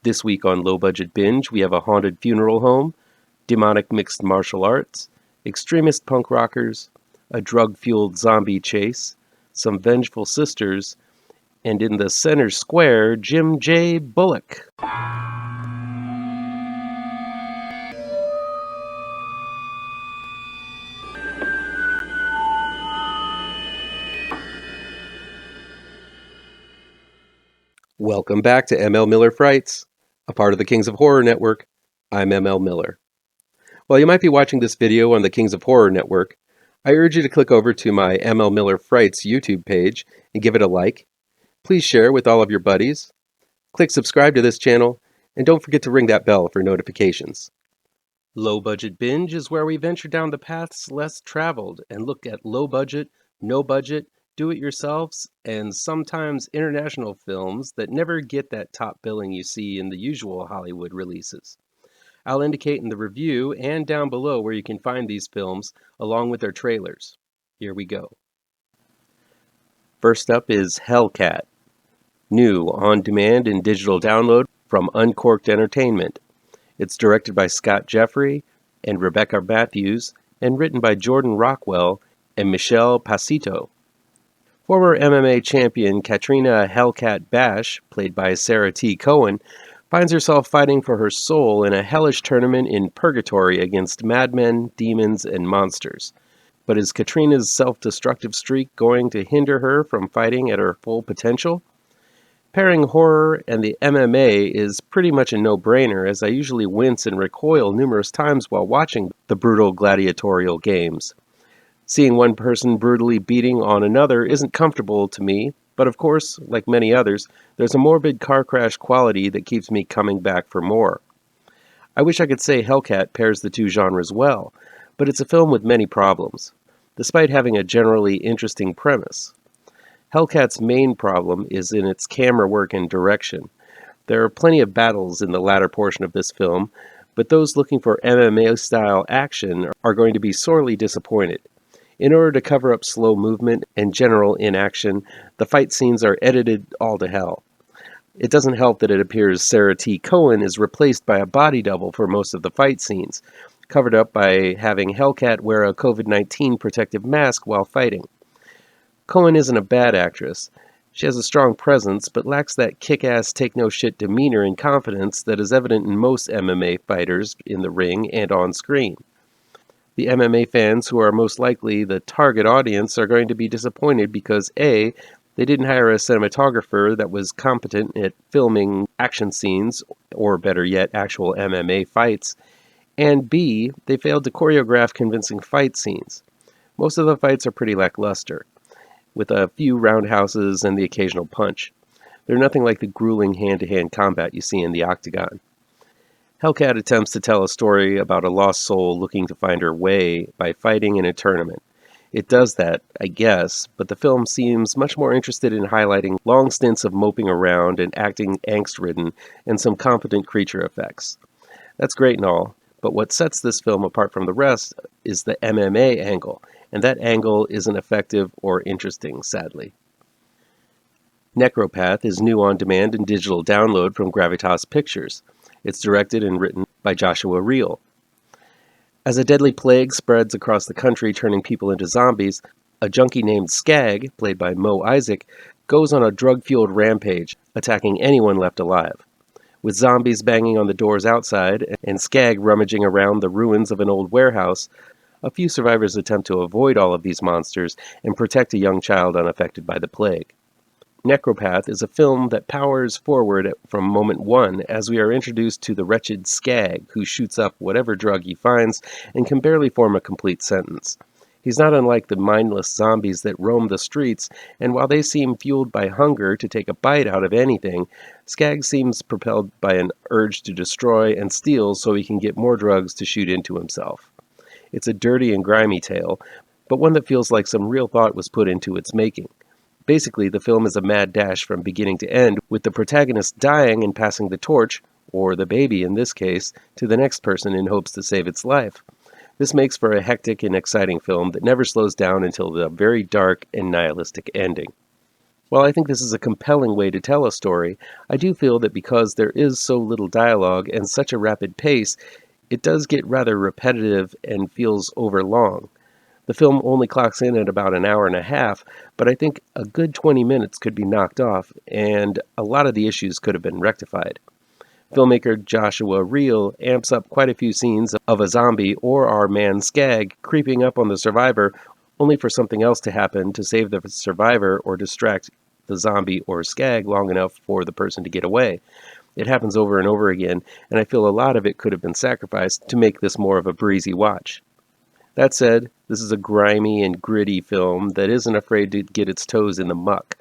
This week on Low Budget Binge, we have a haunted funeral home, demonic mixed martial arts, extremist punk rockers, a drug-fueled zombie chase, some vengeful sisters, and in the center square, Jim J. Bullock. Welcome back to ML Miller Frights, a part of the Kings of Horror Network. I'm ML Miller. While you might be watching this video on the Kings of Horror Network, I urge you to click over to my ML Miller Frights YouTube page and give it a like. Please share with all of your buddies. Click subscribe to this channel, and don't forget to ring that bell for notifications. Low Budget Binge is where we venture down the paths less traveled and look at low budget, no budget, do-it-yourselves, and sometimes international films that never get that top billing you see in the usual Hollywood releases. I'll indicate in the review and down below where you can find these films, along with their trailers. Here we go. First up is Hellcat, new on-demand and digital download from Uncorked Entertainment. It's directed by Scott Jeffrey and Rebecca Matthews, and written by Jordan Rockwell and Michele Pacitto. Former MMA champion Katrina "HELLKAT" Bash, played by Sarah T. Cohen, finds herself fighting for her soul in a hellish tournament in purgatory against madmen, demons, and monsters. But is Katrina's self-destructive streak going to hinder her from fighting at her full potential? Pairing horror and the MMA is pretty much a no-brainer, as I usually wince and recoil numerous times while watching the brutal gladiatorial games. Seeing one person brutally beating on another isn't comfortable to me, but of course, like many others, there's a morbid car crash quality that keeps me coming back for more. I wish I could say Hellcat pairs the two genres well, but it's a film with many problems, despite having a generally interesting premise. Hellcat's main problem is in its camera work and direction. There are plenty of battles in the latter portion of this film, but those looking for MMA-style action are going to be sorely disappointed. In order to cover up slow movement and general inaction, the fight scenes are edited all to hell. It doesn't help that it appears Sarah T. Cohen is replaced by a body double for most of the fight scenes, covered up by having Hellcat wear a COVID-19 protective mask while fighting. Cohen isn't a bad actress. She has a strong presence, but lacks that kick-ass, take-no-shit demeanor and confidence that is evident in most MMA fighters in the ring and on screen. The MMA fans who are most likely the target audience are going to be disappointed because A, they didn't hire a cinematographer that was competent at filming action scenes, or better yet, actual MMA fights, and B, they failed to choreograph convincing fight scenes. Most of the fights are pretty lackluster, with a few roundhouses and the occasional punch. They're nothing like the grueling hand-to-hand combat you see in the octagon. Hellcat attempts to tell a story about a lost soul looking to find her way by fighting in a tournament. It does that, I guess, but the film seems much more interested in highlighting long stints of moping around and acting angst-ridden and some competent creature effects. That's great and all, but what sets this film apart from the rest is the MMA angle, and that angle isn't effective or interesting, sadly. Necropath is new on-demand and digital download from Gravitas Pictures. It's directed and written by Joshua Reale. As a deadly plague spreads across the country, turning people into zombies, a junkie named Skag, played by Mo Isaac, goes on a drug-fueled rampage, attacking anyone left alive. With zombies banging on the doors outside and Skag rummaging around the ruins of an old warehouse, a few survivors attempt to avoid all of these monsters and protect a young child unaffected by the plague. Necropath is a film that powers forward from moment one as we are introduced to the wretched Skag, who shoots up whatever drug he finds and can barely form a complete sentence. He's not unlike the mindless zombies that roam the streets, and while they seem fueled by hunger to take a bite out of anything, Skag seems propelled by an urge to destroy and steal so he can get more drugs to shoot into himself. It's a dirty and grimy tale, but one that feels like some real thought was put into its making. Basically, the film is a mad dash from beginning to end, with the protagonist dying and passing the torch, or the baby in this case, to the next person in hopes to save its life. This makes for a hectic and exciting film that never slows down until the very dark and nihilistic ending. While I think this is a compelling way to tell a story, I do feel that because there is so little dialogue and such a rapid pace, it does get rather repetitive and feels overlong. The film only clocks in at about an hour and a half, but I think a good 20 minutes could be knocked off, and a lot of the issues could have been rectified. Filmmaker Joshua Reale amps up quite a few scenes of a zombie or our man Skag creeping up on the survivor, only for something else to happen to save the survivor or distract the zombie or Skag long enough for the person to get away. It happens over and over again, and I feel a lot of it could have been sacrificed to make this more of a breezy watch. That said, this is a grimy and gritty film that isn't afraid to get its toes in the muck.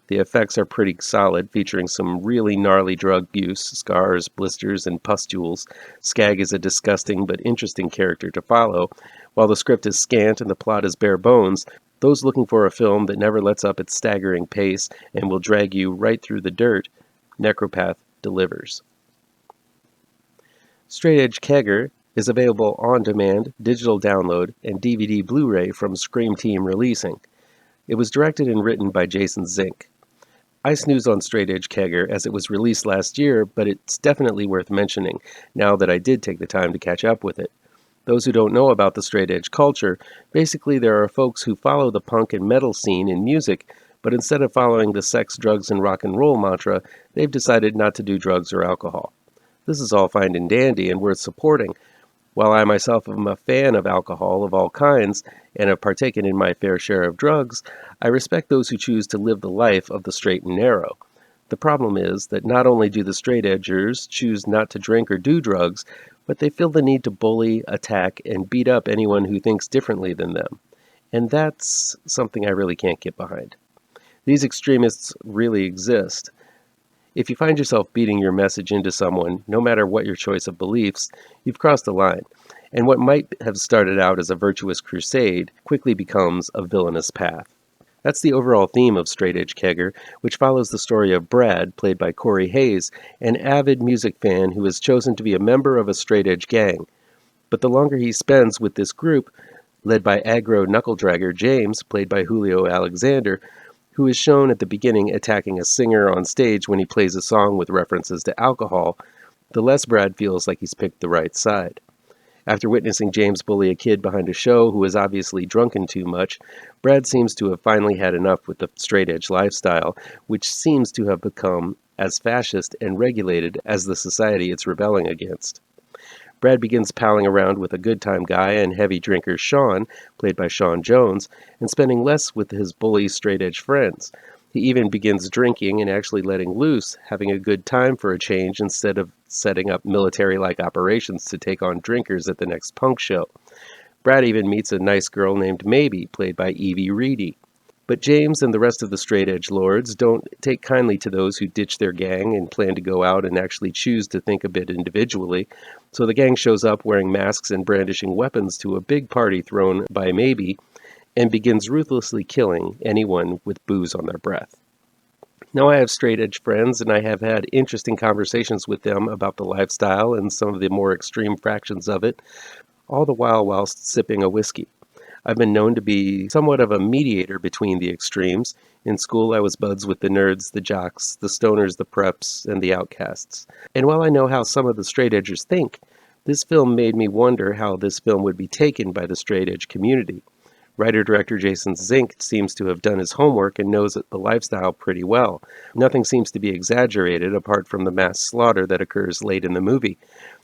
The effects are pretty solid, featuring some really gnarly drug use, scars, blisters, and pustules. Skag is a disgusting but interesting character to follow. While the script is scant and the plot is bare bones, those looking for a film that never lets up its staggering pace and will drag you right through the dirt, Necropath delivers. Straight Edge Kegger is available on demand, digital download, and DVD Blu-ray from Scream Team Releasing. It was directed and written by Jason Zink. I snoozed on Straight Edge Kegger as it was released last year, but it's definitely worth mentioning now that I did take the time to catch up with it. Those who don't know about the straight edge culture, basically there are folks who follow the punk and metal scene in music, but instead of following the sex, drugs, and rock and roll mantra, they've decided not to do drugs or alcohol. This is all fine and dandy and worth supporting. While I myself am a fan of alcohol of all kinds and have partaken in my fair share of drugs, I respect those who choose to live the life of the straight and narrow. The problem is that not only do the straight edgers choose not to drink or do drugs, but they feel the need to bully, attack, and beat up anyone who thinks differently than them. And that's something I really can't get behind. These extremists really exist. If you find yourself beating your message into someone, no matter what your choice of beliefs, you've crossed the line, and what might have started out as a virtuous crusade quickly becomes a villainous path. That's the overall theme of Straight Edge Kegger, which follows the story of Brad, played by Corey Hayes, an avid music fan who has chosen to be a member of a straight edge gang. But the longer he spends with this group, led by aggro knuckle-dragger James, played by Julio Alexander, who is shown at the beginning attacking a singer on stage when he plays a song with references to alcohol, the less Brad feels like he's picked the right side. After witnessing James bully a kid behind a show who was obviously drunken too much, Brad seems to have finally had enough with the straight-edge lifestyle, which seems to have become as fascist and regulated as the society it's rebelling against. Brad begins palling around with a good-time guy and heavy drinker Sean, played by Sean Jones, and spending less with his bully straight-edge friends. He even begins drinking and actually letting loose, having a good time for a change instead of setting up military-like operations to take on drinkers at the next punk show. Brad even meets a nice girl named Maybe, played by Evie Reedy. But James and the rest of the straight-edge lords don't take kindly to those who ditch their gang and plan to go out and actually choose to think a bit individually, so the gang shows up wearing masks and brandishing weapons to a big party thrown by Maybe, and begins ruthlessly killing anyone with booze on their breath. Now I have straight-edge friends, and I have had interesting conversations with them about the lifestyle and some of the more extreme fractions of it, all the while whilst sipping a whiskey. I've been known to be somewhat of a mediator between the extremes. In school, I was buds with the nerds, the jocks, the stoners, the preps, and the outcasts. And while I know how some of the straight-edgers think, this film made me wonder how this film would be taken by the straight-edge community. Writer-director Jason Zink seems to have done his homework and knows the lifestyle pretty well. Nothing seems to be exaggerated apart from the mass slaughter that occurs late in the movie.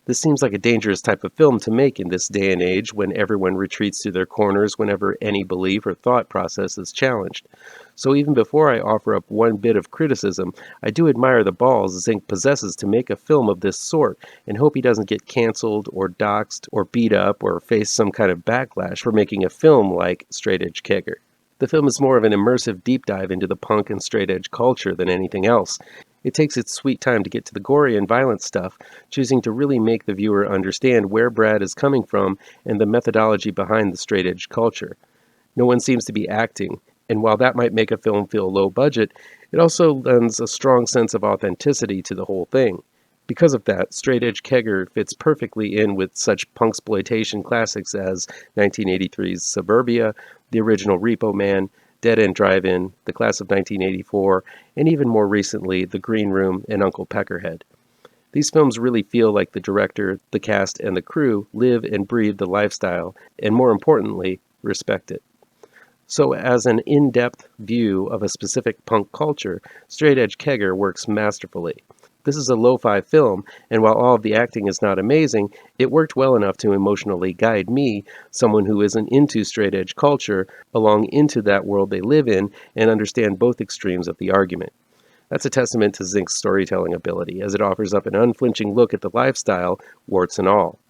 This seems like a dangerous type of film to make in this day and age when everyone retreats to their corners whenever any belief or thought process is challenged. So even before I offer up one bit of criticism, I do admire the balls Zink possesses to make a film of this sort and hope he doesn't get canceled or doxxed or beat up or face some kind of backlash for making a film like Straight Edge Kegger. The film is more of an immersive deep dive into the punk and straight edge culture than anything else. It takes its sweet time to get to the gory and violent stuff, choosing to really make the viewer understand where Brad is coming from and the methodology behind the straight edge culture. No one seems to be acting, and while that might make a film feel low budget, it also lends a strong sense of authenticity to the whole thing. Because of that, Straight Edge Kegger fits perfectly in with such punksploitation classics as 1983's Suburbia, the original Repo Man, Dead End Drive-In, The Class of 1984, and even more recently, The Green Room and Uncle Peckerhead. These films really feel like the director, the cast, and the crew live and breathe the lifestyle, and more importantly, respect it. So as an in-depth view of a specific punk culture, Straight Edge Kegger works masterfully. This is a lo-fi film, and while all of the acting is not amazing, it worked well enough to emotionally guide me, someone who isn't into straight edge culture, along into that world they live in and understand both extremes of the argument. That's a testament to Zink's storytelling ability, as it offers up an unflinching look at the lifestyle, warts and all.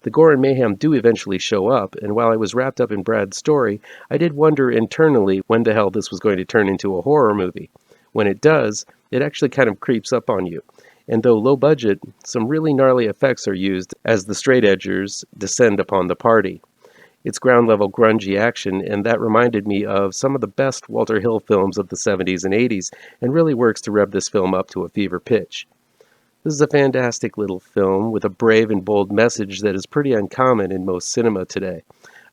The gore and mayhem do eventually show up, and while I was wrapped up in Brad's story, I did wonder internally when the hell this was going to turn into a horror movie. When it does, it actually kind of creeps up on you. And though low budget, some really gnarly effects are used as the straight edgers descend upon the party. It's ground-level grungy action, and that reminded me of some of the best Walter Hill films of the 70s and 80s, and really works to rev this film up to a fever pitch. This is a fantastic little film with a brave and bold message that is pretty uncommon in most cinema today.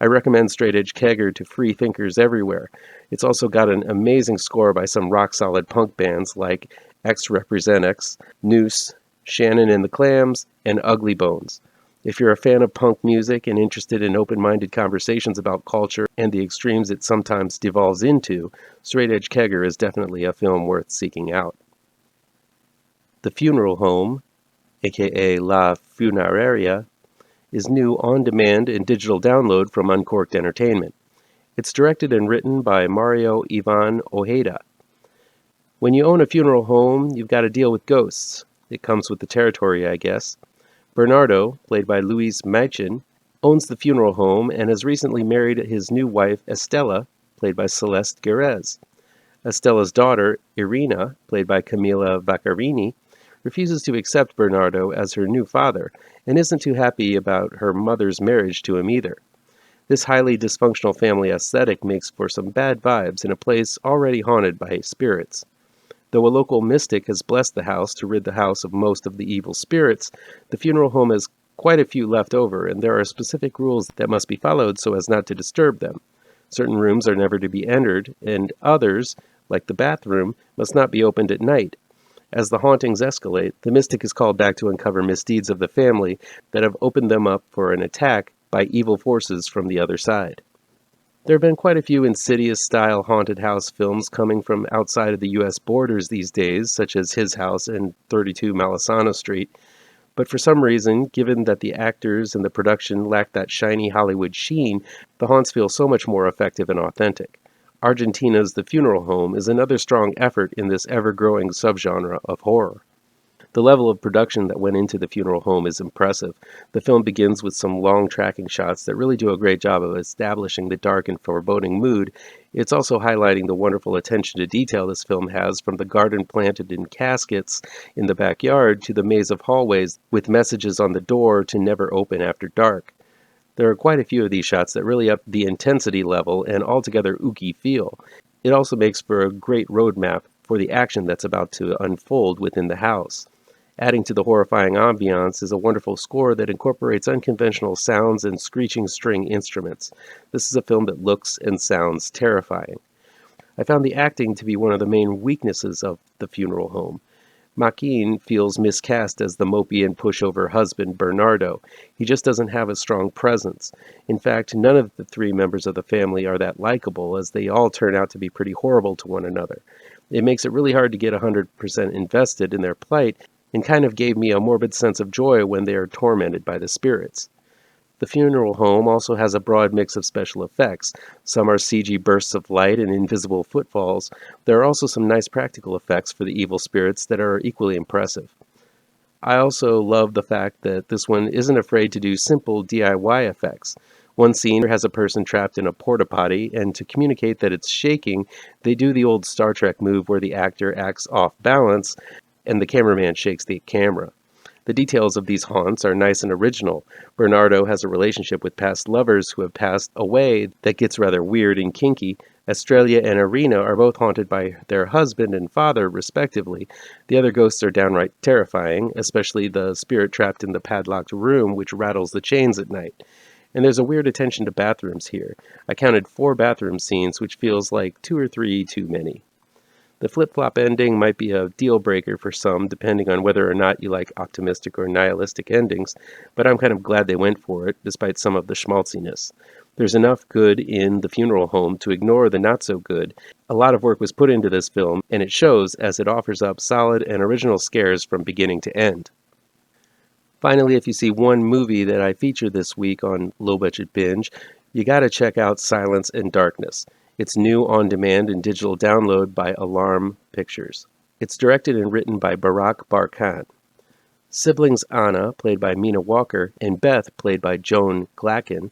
I recommend Straight Edge Kegger to free thinkers everywhere. It's also got an amazing score by some rock-solid punk bands like X Represent X, Noose, Shannon and the Clams, and Ugly Bones. If you're a fan of punk music and interested in open-minded conversations about culture and the extremes it sometimes devolves into, Straight Edge Kegger is definitely a film worth seeking out. The Funeral Home, aka La Funeraria, is new on-demand and digital download from Uncorked Entertainment. It's directed and written by Mauro, Iván, Ojeda. When you own a funeral home, you've got to deal with ghosts. It comes with the territory, I guess. Bernardo, played by Luis Machin, owns the funeral home and has recently married his new wife, Estella, played by Celeste Guerrez. Estella's daughter, Irina, played by Camila Vaccarini, refuses to accept Bernardo as her new father and isn't too happy about her mother's marriage to him either. This highly dysfunctional family aesthetic makes for some bad vibes in a place already haunted by spirits. Though a local mystic has blessed the house to rid the house of most of the evil spirits, the funeral home has quite a few left over, and there are specific rules that must be followed so as not to disturb them. Certain rooms are never to be entered, and others, like the bathroom, must not be opened at night. As the hauntings escalate, the mystic is called back to uncover misdeeds of the family that have opened them up for an attack by evil forces from the other side. There have been quite a few Insidious-style haunted house films coming from outside of the U.S. borders these days, such as His House and 32 Malasana Street, but for some reason, given that the actors and the production lack that shiny Hollywood sheen, the haunts feel so much more effective and authentic. Argentina's The Funeral Home is another strong effort in this ever-growing subgenre of horror. The level of production that went into The Funeral Home is impressive. The film begins with some long tracking shots that really do a great job of establishing the dark and foreboding mood. It's also highlighting the wonderful attention to detail this film has, from the garden planted in caskets in the backyard to the maze of hallways with messages on the door to never open after dark. There are quite a few of these shots that really up the intensity level and altogether ooky feel. It also makes for a great roadmap for the action that's about to unfold within the house. Adding to the horrifying ambiance is a wonderful score that incorporates unconventional sounds and screeching string instruments. This is a film that looks and sounds terrifying. I found the acting to be one of the main weaknesses of The Funeral Home. Machin feels miscast as the mopey and pushover husband Bernardo. He just doesn't have a strong presence. In fact, none of the three members of the family are that likable, as they all turn out to be pretty horrible to one another. It makes it really hard to get 100% invested in their plight, and kind of gave me a morbid sense of joy when they are tormented by the spirits. The Funeral Home also has a broad mix of special effects. Some are CG bursts of light and invisible footfalls. There are also some nice practical effects for the evil spirits that are equally impressive. I also love the fact that this one isn't afraid to do simple DIY effects. One scene has a person trapped in a porta potty, and to communicate that it's shaking, they do the old Star Trek move where the actor acts off balance and the cameraman shakes the camera. The details of these haunts are nice and original. Bernardo has a relationship with past lovers who have passed away that gets rather weird and kinky. Estrella and Irina are both haunted by their husband and father, respectively. The other ghosts are downright terrifying, especially the spirit trapped in the padlocked room, which rattles the chains at night. And there's a weird attention to bathrooms here. I counted 4 bathroom scenes, which feels like 2 or 3 too many. The flip-flop ending might be a deal breaker for some, depending on whether or not you like optimistic or nihilistic endings, but I'm kind of glad they went for it, despite some of the schmaltziness. There's enough good in The Funeral Home to ignore the not-so-good. A lot of work was put into this film, and it shows as it offers up solid and original scares from beginning to end. Finally, if you see one movie that I featured this week on Low Budget Binge, you gotta check out Silence and Darkness. It's new on demand and digital download by Alarm Pictures. It's directed and written by Barkan. Siblings Anna, played by Mina Walker, and Beth, played by Joan Glacken,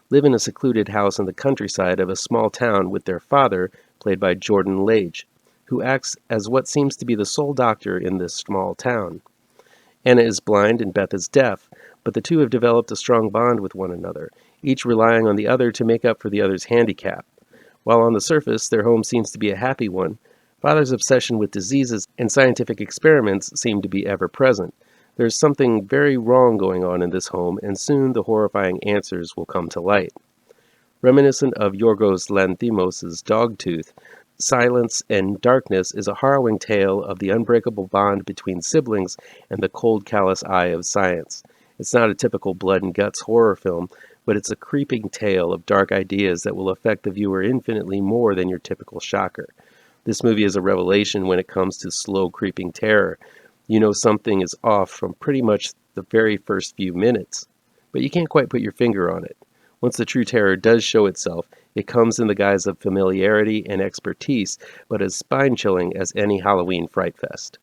live in a secluded house in the countryside of a small town with their father, played by Jordan Lage, who acts as what seems to be the sole doctor in this small town. Anna is blind and Beth is deaf, but the two have developed a strong bond with one another, each relying on the other to make up for the other's handicap. While on the surface their home seems to be a happy one, Father's obsession with diseases and scientific experiments seem to be ever present. There's something very wrong going on in this home, and soon the horrifying answers will come to light. Reminiscent of Yorgos Lanthimos' Dogtooth, Silence and Darkness is a harrowing tale of the unbreakable bond between siblings and the cold, callous eye of science. It's not a typical blood and guts horror film, but it's a creeping tale of dark ideas that will affect the viewer infinitely more than your typical shocker. This movie is a revelation when it comes to slow creeping terror. You know something is off from pretty much the very first few minutes, but you can't quite put your finger on it. Once the true terror does show itself, it comes in the guise of familiarity and expertise, but as spine-chilling as any Halloween fright fest.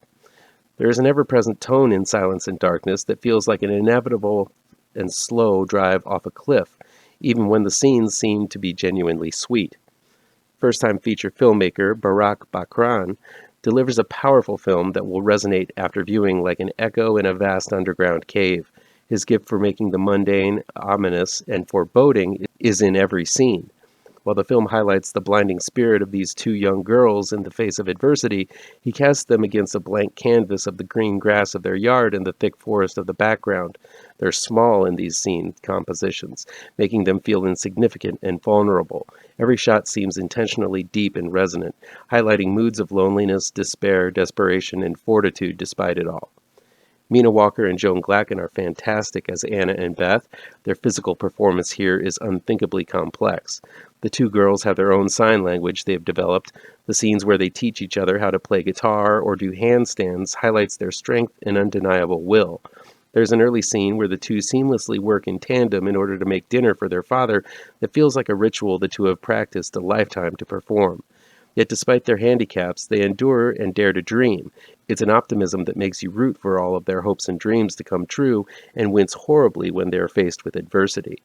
There is an ever-present tone in Silence and Darkness that feels like an inevitable and slow drive off a cliff, even when the scenes seem to be genuinely sweet. First-time feature filmmaker Barak delivers a powerful film that will resonate after viewing like an echo in a vast underground cave. His gift for making the mundane, ominous, and foreboding is in every scene. While the film highlights the blinding spirit of these 2 young girls in the face of adversity, he casts them against a blank canvas of the green grass of their yard and the thick forest of the background. They're small in these scene compositions, making them feel insignificant and vulnerable. Every shot seems intentionally deep and resonant, highlighting moods of loneliness, despair, desperation, and fortitude despite it all. Mina Walker and Joan Glacken are fantastic as Anna and Beth. Their physical performance here is unthinkably complex. The 2 girls have their own sign language they have developed. The scenes where they teach each other how to play guitar or do handstands highlights their strength and undeniable will. There's an early scene where the 2 seamlessly work in tandem in order to make dinner for their father that feels like a ritual the 2 have practiced a lifetime to perform. Yet despite their handicaps, they endure and dare to dream. It's an optimism that makes you root for all of their hopes and dreams to come true and wince horribly when they are faced with adversity.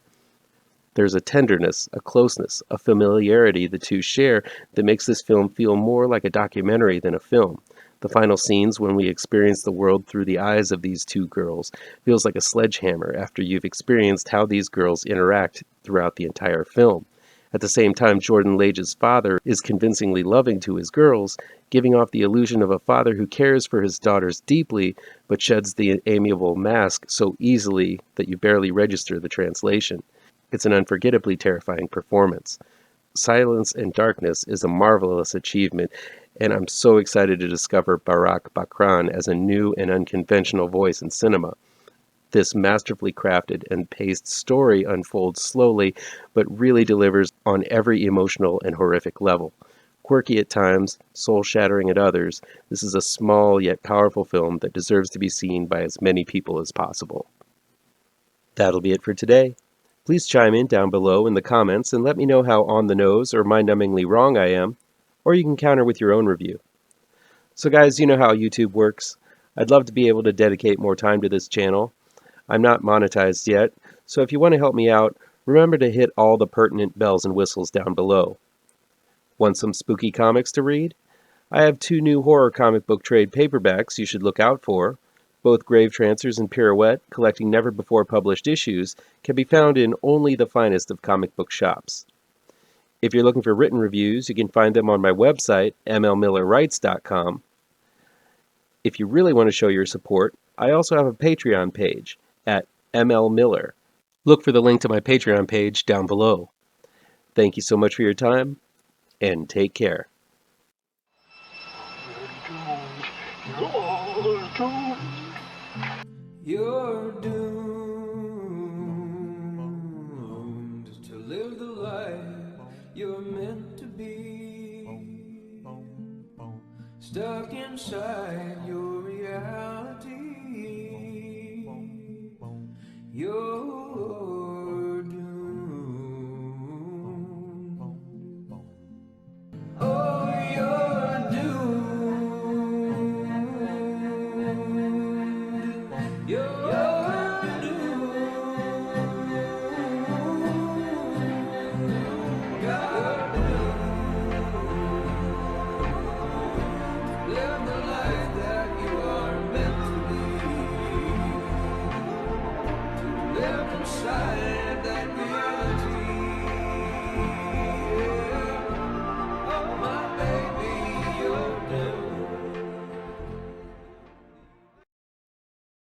There's a tenderness, a closeness, a familiarity the 2 share that makes this film feel more like a documentary than a film. The final scenes, when we experience the world through the eyes of these 2 girls, feels like a sledgehammer after you've experienced how these girls interact throughout the entire film. At the same time, Jordan Lage's father is convincingly loving to his girls, giving off the illusion of a father who cares for his daughters deeply, but sheds the amiable mask so easily that you barely register the translation. It's an unforgettably terrifying performance. Silence and Darkness is a marvelous achievement, and I'm so excited to discover Barak as a new and unconventional voice in cinema. This masterfully crafted and paced story unfolds slowly, but really delivers on every emotional and horrific level. Quirky at times, soul-shattering at others, this is a small yet powerful film that deserves to be seen by as many people as possible. That'll be it for today. Please chime in down below in the comments and let me know how on the nose or mind-numbingly wrong I am, or you can counter with your own review. So guys, you know how YouTube works. I'd love to be able to dedicate more time to this channel. I'm not monetized yet, so if you want to help me out, remember to hit all the pertinent bells and whistles down below. Want some spooky comics to read? I have 2 new horror comic book trade paperbacks you should look out for. Both Gravetrancers and Pirouette, collecting never-before-published issues, can be found in only the finest of comic book shops. If you're looking for written reviews, you can find them on my website, mlmillerwrites.com. If you really want to show your support, I also have a Patreon page at ML Miller. Look for the link to my Patreon page down below. Thank you so much for your time, and take care. You're doomed to live the life you're meant to be, stuck inside your